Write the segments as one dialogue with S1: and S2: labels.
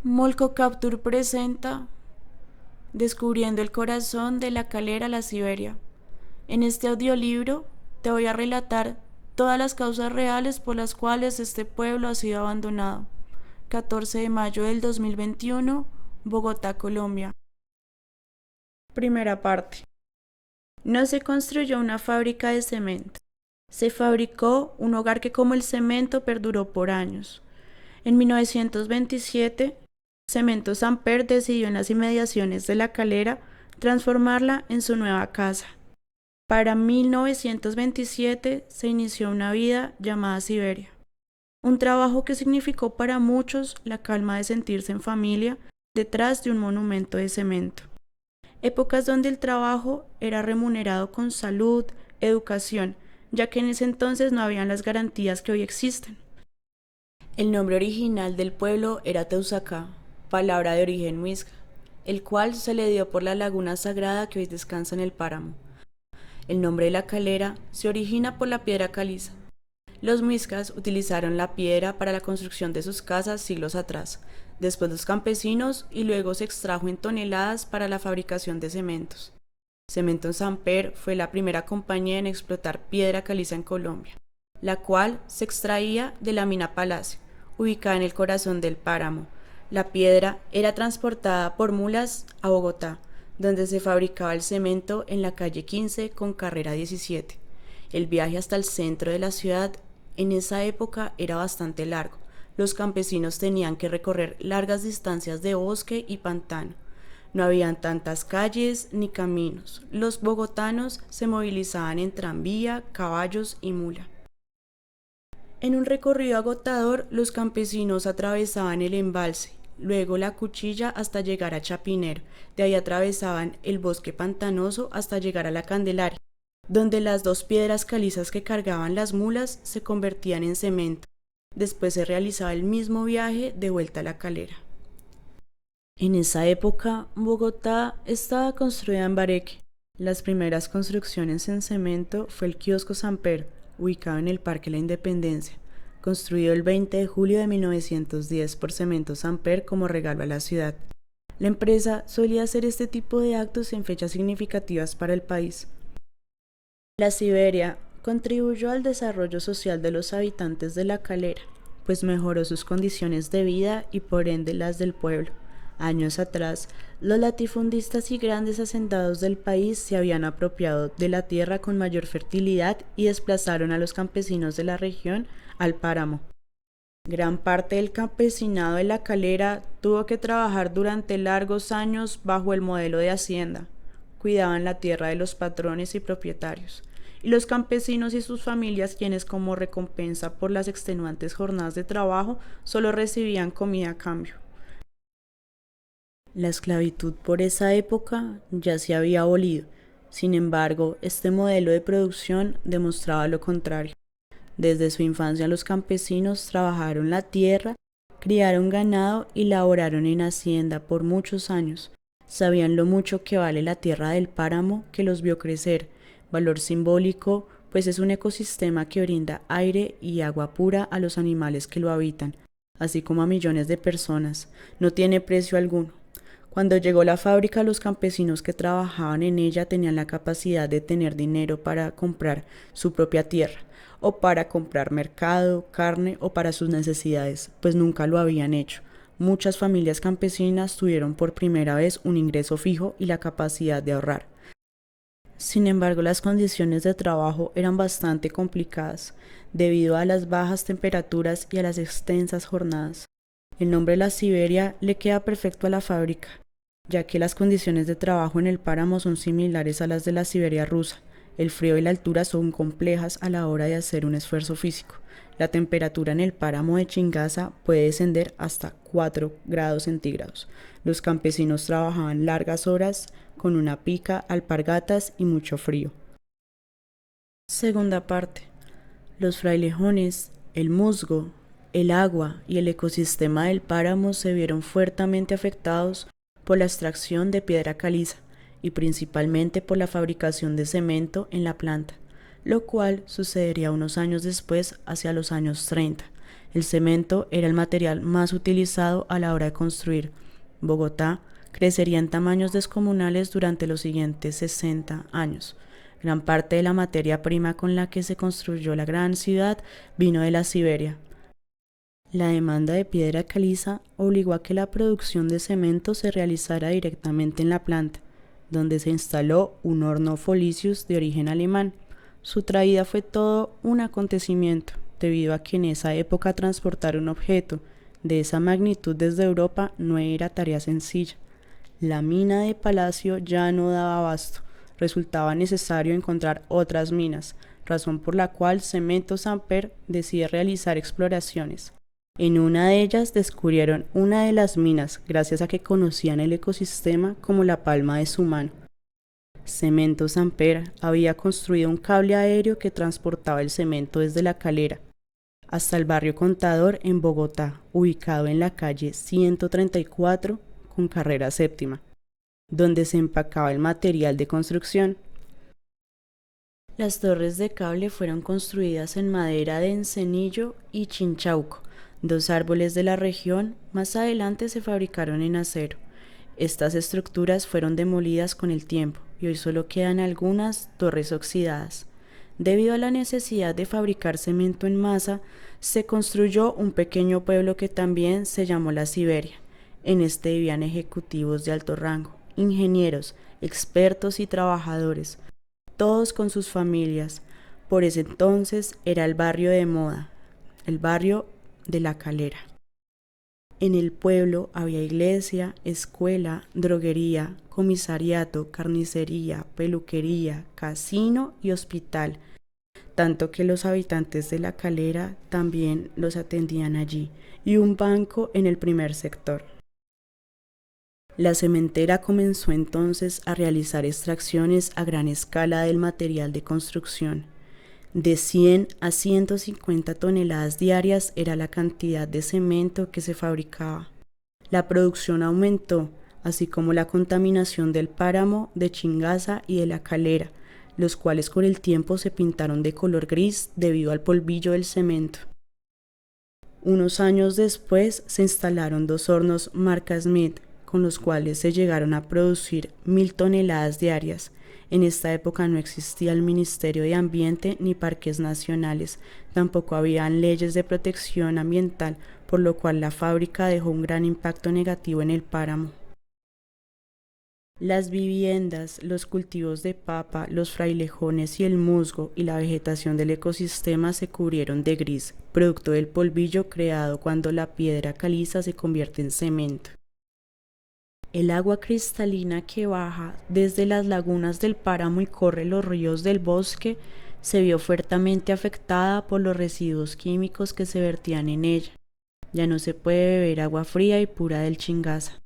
S1: Molko Captur presenta Descubriendo el corazón de la calera a la Siberia. En este audiolibro te voy a relatar todas las causas reales por las cuales este pueblo ha sido abandonado. 14 de mayo del 2021, Bogotá, Colombia. Primera parte. No se construyó una fábrica de cemento. Se fabricó un hogar que, como el cemento, perduró por años. En 1927, Cementos Samper decidió en las inmediaciones de La Calera transformarla en su nueva casa. Para 1927 se inició una vida llamada Siberia. Un trabajo que significó para muchos la calma de sentirse en familia detrás de un monumento de cemento. Épocas donde el trabajo era remunerado con salud, educación, ya que en ese entonces no habían las garantías que hoy existen. El nombre original del pueblo era Teusacá, palabra de origen muisca, el cual se le dio por la laguna sagrada que hoy descansa en el páramo. El nombre de la calera se origina por la piedra caliza. Los muiscas utilizaron la piedra para la construcción de sus casas siglos atrás, después los campesinos, y luego se extrajo en toneladas para la fabricación de cementos. Cementos Samper fue la primera compañía en explotar piedra caliza en Colombia, la cual se extraía de la mina Palacio, ubicada en el corazón del páramo. La piedra era transportada por mulas a Bogotá, donde se fabricaba el cemento en la calle 15 con carrera 17. El viaje hasta el centro de la ciudad en esa época era bastante largo. Los campesinos tenían que recorrer largas distancias de bosque y pantano. No habían tantas calles ni caminos. Los bogotanos se movilizaban en tranvía, caballos y mula. En un recorrido agotador, los campesinos atravesaban el embalse, luego la Cuchilla hasta llegar a Chapinero. De ahí atravesaban el bosque pantanoso hasta llegar a la Candelaria, donde las dos piedras calizas que cargaban las mulas se convertían en cemento. Después se realizaba el mismo viaje de vuelta a La Calera. En esa época, Bogotá estaba construida en bareque. Las primeras construcciones en cemento fue el kiosco Samper, ubicado en el Parque La Independencia, construido el 20 de julio de 1910 por Cementos Samper como regalo a la ciudad. La empresa solía hacer este tipo de actos en fechas significativas para el país. La Siberia contribuyó al desarrollo social de los habitantes de La Calera, pues mejoró sus condiciones de vida y por ende las del pueblo. Años atrás, los latifundistas y grandes hacendados del país se habían apropiado de la tierra con mayor fertilidad y desplazaron a los campesinos de la región al páramo. Gran parte del campesinado de La Calera tuvo que trabajar durante largos años bajo el modelo de hacienda. Cuidaban la tierra de los patrones y propietarios, y los campesinos y sus familias, quienes como recompensa por las extenuantes jornadas de trabajo solo recibían comida a cambio. La esclavitud por esa época ya se había abolido. Sin embargo, este modelo de producción demostraba lo contrario. Desde su infancia los campesinos trabajaron la tierra, criaron ganado y laboraron en hacienda por muchos años. Sabían lo mucho que vale la tierra del páramo que los vio crecer, valor simbólico, pues es un ecosistema que brinda aire y agua pura a los animales que lo habitan, así como a millones de personas. No tiene precio alguno. Cuando llegó la fábrica, los campesinos que trabajaban en ella tenían la capacidad de tener dinero para comprar su propia tierra, o para comprar mercado, carne o para sus necesidades, pues nunca lo habían hecho. Muchas familias campesinas tuvieron por primera vez un ingreso fijo y la capacidad de ahorrar. Sin embargo, las condiciones de trabajo eran bastante complicadas, debido a las bajas temperaturas y a las extensas jornadas. El nombre de la Siberia le queda perfecto a la fábrica, ya que las condiciones de trabajo en el páramo son similares a las de la Siberia rusa. El frío y la altura son complejas a la hora de hacer un esfuerzo físico. La temperatura en el páramo de Chingaza puede descender hasta 4 grados centígrados. Los campesinos trabajaban largas horas con una pica, alpargatas y mucho frío. Segunda parte. Los frailejones, el musgo, el agua y el ecosistema del páramo se vieron fuertemente afectados por la extracción de piedra caliza y principalmente por la fabricación de cemento en la planta, lo cual sucedería unos años después, hacia los años 30. El cemento era el material más utilizado a la hora de construir. Bogotá crecería en tamaños descomunales durante los siguientes 60 años. Gran parte de la materia prima con la que se construyó la gran ciudad vino de la Siberia. La demanda de piedra caliza obligó a que la producción de cemento se realizara directamente en la planta, donde se instaló un horno Folicius de origen alemán. Su traída fue todo un acontecimiento, debido a que en esa época transportar un objeto de esa magnitud desde Europa no era tarea sencilla. La mina de Palacio ya no daba abasto, resultaba necesario encontrar otras minas, razón por la cual Cementos Samper decide realizar exploraciones. En una de ellas descubrieron una de las minas gracias a que conocían el ecosistema como la palma de su mano. Cementos Samper había construido un cable aéreo que transportaba el cemento desde La Calera hasta el barrio Contador en Bogotá, ubicado en la calle 134 con carrera séptima, donde se empacaba el material de construcción. Las torres de cable fueron construidas en madera de encenillo y chinchauco, dos árboles de la región. Más adelante se fabricaron en acero. Estas estructuras fueron demolidas con el tiempo y hoy solo quedan algunas torres oxidadas. Debido a la necesidad de fabricar cemento en masa, se construyó un pequeño pueblo que también se llamó la Siberia. En este vivían ejecutivos de alto rango, ingenieros, expertos y trabajadores, todos con sus familias. Por ese entonces era el barrio de moda, el barrio de La Calera. En el pueblo había iglesia, escuela, droguería, comisariato, carnicería, peluquería, casino y hospital, tanto que los habitantes de La Calera también los atendían allí, y un banco en el primer sector. La cementera comenzó entonces a realizar extracciones a gran escala del material de construcción. De 100 a 150 toneladas diarias era la cantidad de cemento que se fabricaba. La producción aumentó, así como la contaminación del páramo de Chingaza y de La Calera, los cuales con el tiempo se pintaron de color gris debido al polvillo del cemento. Unos años después se instalaron dos hornos marca Smith, con los cuales se llegaron a producir 1.000 toneladas diarias. En esta época no existía el Ministerio de Ambiente ni parques nacionales, tampoco habían leyes de protección ambiental, por lo cual la fábrica dejó un gran impacto negativo en el páramo. Las viviendas, los cultivos de papa, los frailejones y el musgo y la vegetación del ecosistema se cubrieron de gris, producto del polvillo creado cuando la piedra caliza se convierte en cemento. El agua cristalina que baja desde las lagunas del páramo y corre los ríos del bosque se vio fuertemente afectada por los residuos químicos que se vertían en ella. Ya no se puede beber agua fría y pura del Chingaza.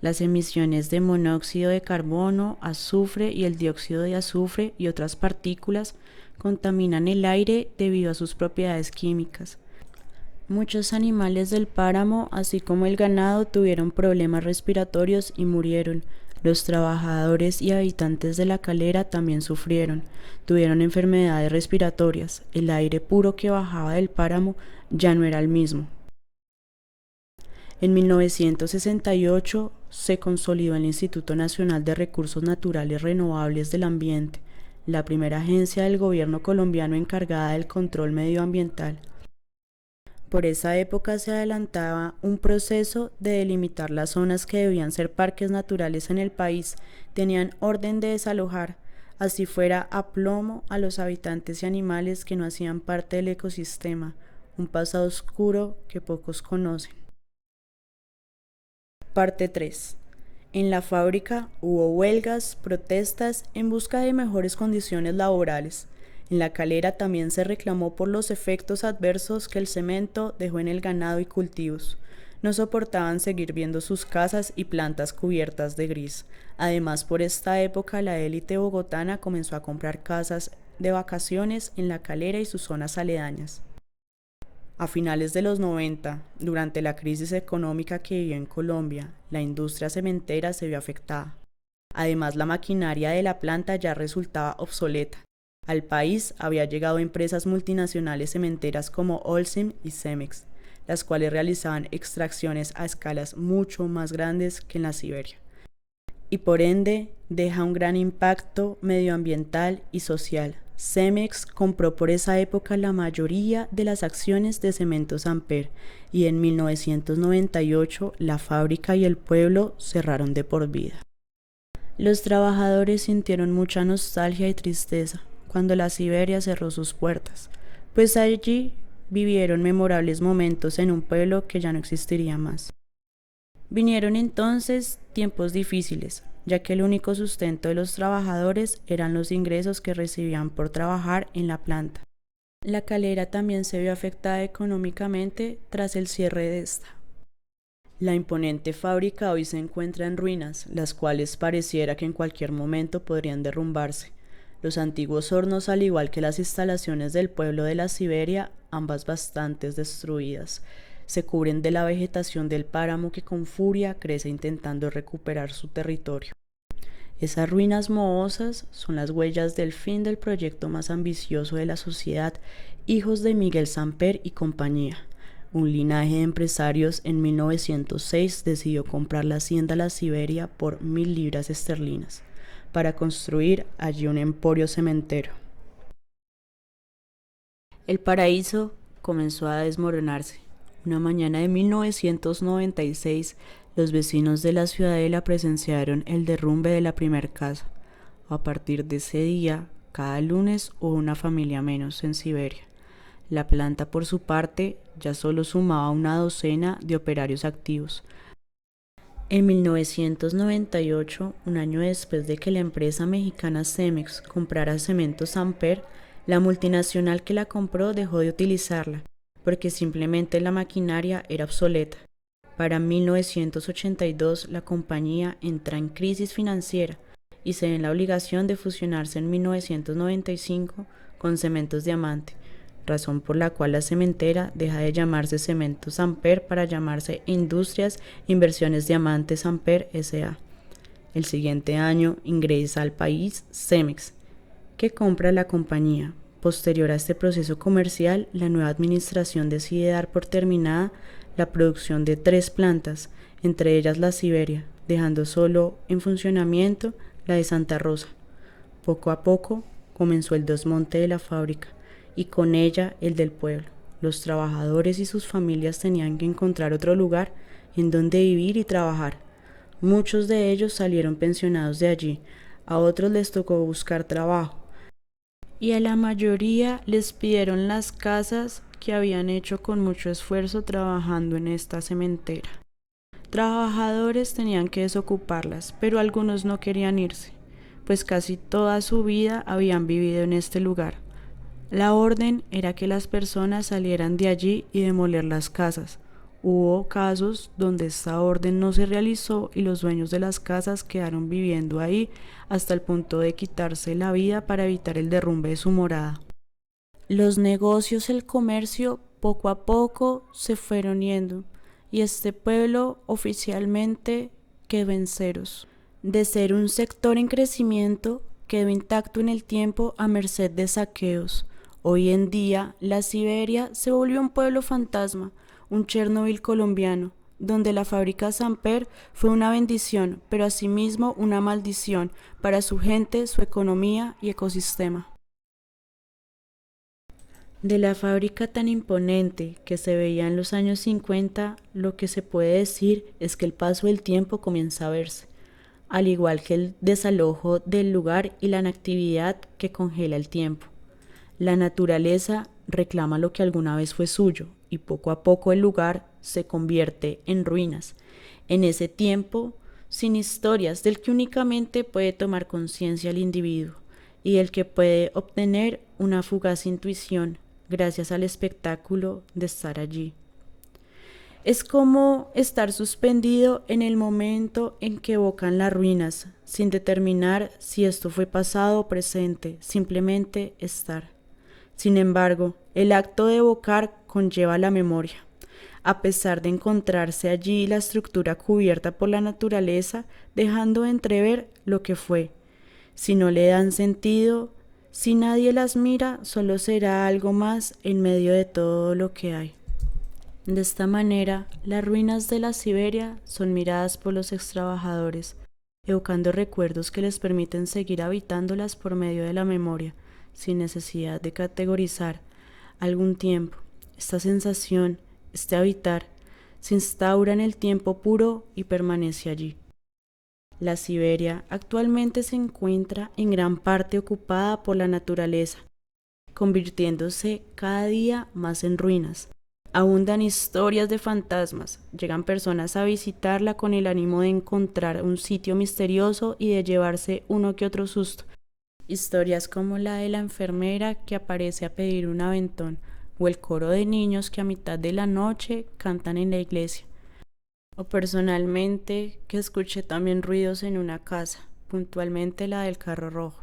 S1: Las emisiones de monóxido de carbono, azufre y el dióxido de azufre y otras partículas contaminan el aire debido a sus propiedades químicas. Muchos animales del páramo, así como el ganado, tuvieron problemas respiratorios y murieron. Los trabajadores y habitantes de La Calera también sufrieron, tuvieron enfermedades respiratorias. El aire puro que bajaba del páramo ya no era el mismo. En 1968 se consolidó el Instituto Nacional de Recursos Naturales Renovables del Ambiente, la primera agencia del gobierno colombiano encargada del control medioambiental. Por esa época se adelantaba un proceso de delimitar las zonas que debían ser parques naturales en el país. Tenían orden de desalojar, así fuera a plomo, a los habitantes y animales que no hacían parte del ecosistema, un pasado oscuro que pocos conocen. Parte 3. En la fábrica hubo huelgas, protestas en busca de mejores condiciones laborales. En La Calera también se reclamó por los efectos adversos que el cemento dejó en el ganado y cultivos. No soportaban seguir viendo sus casas y plantas cubiertas de gris. Además, por esta época la élite bogotana comenzó a comprar casas de vacaciones en La Calera y sus zonas aledañas. A finales de los 90, durante la crisis económica que vivió en Colombia, la industria cementera se vio afectada. Además, la maquinaria de la planta ya resultaba obsoleta. Al país había llegado empresas multinacionales cementeras como Holcim y Cemex. las cuales realizaban extracciones a escalas mucho más grandes que en la Siberia, y por ende deja un gran impacto medioambiental y social. Cemex compró por esa época la mayoría de las acciones de Cementos Amper y en 1998 la fábrica y el pueblo cerraron de por vida. Los trabajadores sintieron mucha nostalgia y tristeza cuando la Siberia cerró sus puertas, pues allí vivieron memorables momentos en un pueblo que ya no existiría más. Vinieron entonces tiempos difíciles, ya que el único sustento de los trabajadores eran los ingresos que recibían por trabajar en la planta. La calera también se vio afectada económicamente tras el cierre de esta. La imponente fábrica hoy se encuentra en ruinas, las cuales pareciera que en cualquier momento podrían derrumbarse. Los antiguos hornos, al igual que las instalaciones del pueblo de la Siberia, ambas bastante destruidas, se cubren de la vegetación del páramo que con furia crece intentando recuperar su territorio. Esas ruinas mohosas son las huellas del fin del proyecto más ambicioso de la sociedad, hijos de Miguel Samper y compañía. Un linaje de empresarios en 1906 decidió comprar la hacienda La Siberia por 1.000 libras esterlinas para construir allí un emporio cementero. El paraíso comenzó a desmoronarse. Una mañana de 1996, los vecinos de la ciudadela presenciaron el derrumbe de la primera casa. A partir de ese día, cada lunes hubo una familia menos en Siberia. La planta, por su parte, ya solo sumaba una docena de operarios activos. En 1998, un año después de que la empresa mexicana Cemex comprara Cementos Amper, la multinacional que la compró dejó de utilizarla, porque simplemente la maquinaria era obsoleta. Para 1982, la compañía entra en crisis financiera y se ve en la obligación de fusionarse en 1995 con Cementos Diamante, razón por la cual la cementera deja de llamarse Cementos Amper para llamarse Industrias Inversiones Diamantes Amper S.A. El siguiente año ingresa al país Cemex, que compra la compañía. Posterior a este proceso comercial, la nueva administración decide dar por terminada la producción de 3 plantas, entre ellas la Siberia, dejando solo en funcionamiento la de Santa Rosa. Poco a poco comenzó el desmonte de la fábrica y con ella el del pueblo. Los trabajadores y sus familias tenían que encontrar otro lugar en donde vivir y trabajar. Muchos de ellos salieron pensionados de allí, a otros les tocó buscar trabajo y a la mayoría les pidieron las casas que habían hecho con mucho esfuerzo trabajando en esta cementera. Trabajadores tenían que desocuparlas, pero algunos no querían irse, pues casi toda su vida habían vivido en este lugar. La orden era que las personas salieran de allí y demoler las casas. Hubo casos donde esta orden no se realizó y los dueños de las casas quedaron viviendo ahí hasta el punto de quitarse la vida para evitar el derrumbe de su morada. Los negocios, el comercio, poco a poco se fueron yendo y este pueblo oficialmente quedó en ceros. De ser un sector en crecimiento, quedó intacto en el tiempo a merced de saqueos. Hoy en día, la Siberia se volvió un pueblo fantasma, un Chernobyl colombiano, donde la fábrica Samper fue una bendición, pero asimismo una maldición para su gente, su economía y ecosistema. De la fábrica tan imponente que se veía en los años 50, lo que se puede decir es que el paso del tiempo comienza a verse, al igual que el desalojo del lugar y la inactividad que congela el tiempo. La naturaleza reclama lo que alguna vez fue suyo y poco a poco el lugar se convierte en ruinas. En ese tiempo, sin historias, del que únicamente puede tomar conciencia el individuo y del que puede obtener una fugaz intuición gracias al espectáculo de estar allí. Es como estar suspendido en el momento en que evocan las ruinas, sin determinar si esto fue pasado o presente, simplemente estar. Sin embargo, el acto de evocar conlleva la memoria. A pesar de encontrarse allí la estructura cubierta por la naturaleza, dejando de entrever lo que fue. Si no le dan sentido, si nadie las mira, solo será algo más en medio de todo lo que hay. De esta manera, las ruinas de la Siberia son miradas por los extrabajadores, evocando recuerdos que les permiten seguir habitándolas por medio de la memoria, sin necesidad de categorizar. Algún tiempo, esta sensación, este habitar, se instaura en el tiempo puro y permanece allí. La Siberia actualmente se encuentra en gran parte ocupada por la naturaleza, convirtiéndose cada día más en ruinas. Abundan historias de fantasmas, llegan personas a visitarla con el ánimo de encontrar un sitio misterioso y de llevarse uno que otro susto. Historias como la de la enfermera que aparece a pedir un aventón, o el coro de niños que a mitad de la noche cantan en la iglesia. O personalmente que escuché también ruidos en una casa, puntualmente la del carro rojo.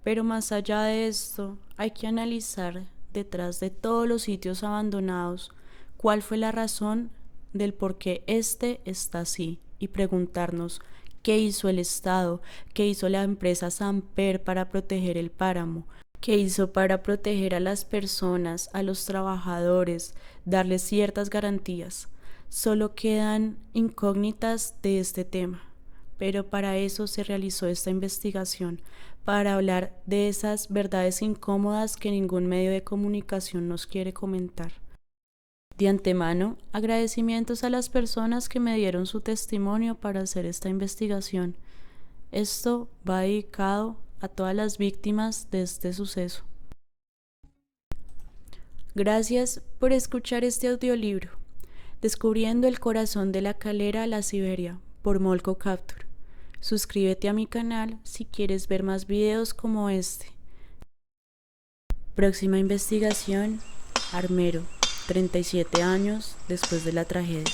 S1: Pero más allá de esto, hay que analizar detrás de todos los sitios abandonados cuál fue la razón del por qué este está así y preguntarnos qué hizo el Estado, qué hizo la empresa Samper para proteger el páramo, qué hizo para proteger a las personas, a los trabajadores, darles ciertas garantías. Solo quedan incógnitas de este tema, pero para eso se realizó esta investigación, para hablar de esas verdades incómodas que ningún medio de comunicación nos quiere comentar. De antemano, agradecimientos a las personas que me dieron su testimonio para hacer esta investigación. Esto va dedicado a todas las víctimas de este suceso. Gracias por escuchar este audiolibro, Descubriendo el corazón de la calera a la Siberia, por Molko Capture. Suscríbete a mi canal si quieres ver más videos como este. Próxima investigación, Armero, 37 años después de la tragedia.